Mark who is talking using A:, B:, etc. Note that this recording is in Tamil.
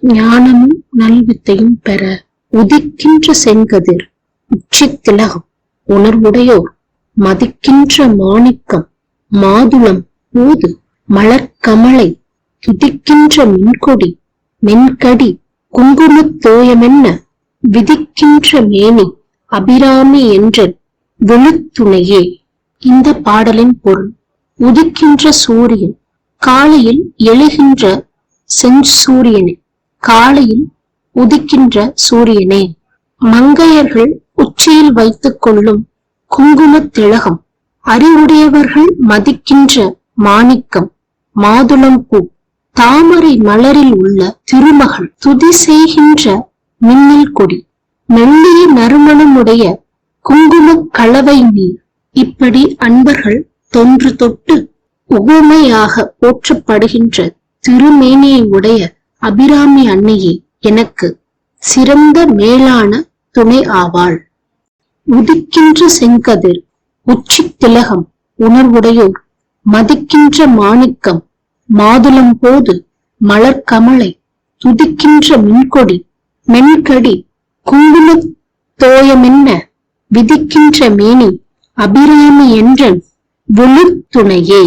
A: ஞானமும் நல்வித்தையும் பெற உதிக்கின்ற செங்கதிர் உச்சித் திலகம் உணர்வுடையோர் மதிக்கின்ற மாணிக்கம் மாதுளம் போது மலர்கமலை துதிக்கின்ற மின்கொடி மென்கடி குங்குமத் தோயமென்ன விதிக்கின்ற மேனி அபிராமி என்ற விழுத்துணையே. இந்த பாடலின் பொருள்: உதிக்கின்ற சூரியன், காலையில் எழுகின்ற செஞ்சூரியனே, காலையில் உதிக்கின்ற சூரியனே, மங்கையர்கள் உச்சியில் வைத்துக் கொள்ளும் குங்குமத் திலகம், அறிவுடையவர்கள் மதிக்கின்ற மாணிக்கம் மாதுளம் பூ, தாமரை மலரில் உள்ள திருமகள் துதி செய்கின்ற மின்னல் கொடி, மெல்லிய நறுமணமுடைய குங்குமக் கலவை நீர், இப்படி அன்பர்கள் தொன்று தொட்டு உவமையாக போற்றப்படுகின்ற திருமேனியை உடைய அபிராமி அன்னையே எனக்கு சிறந்த மேலான துணை ஆவாள். உதிக்கின்ற செங்கதிர் உச்சித் திலகம் உணர்வுடையோர் மதிக்கின்ற மாணிக்கம் மாதுளம் போது மலர்கமலை துதிக்கின்ற மின்கொடி மென்கடி குங்குமத் தோயமென்ன விதிக்கின்ற மேனி அபிராமி என்ற விழுத்துணையே.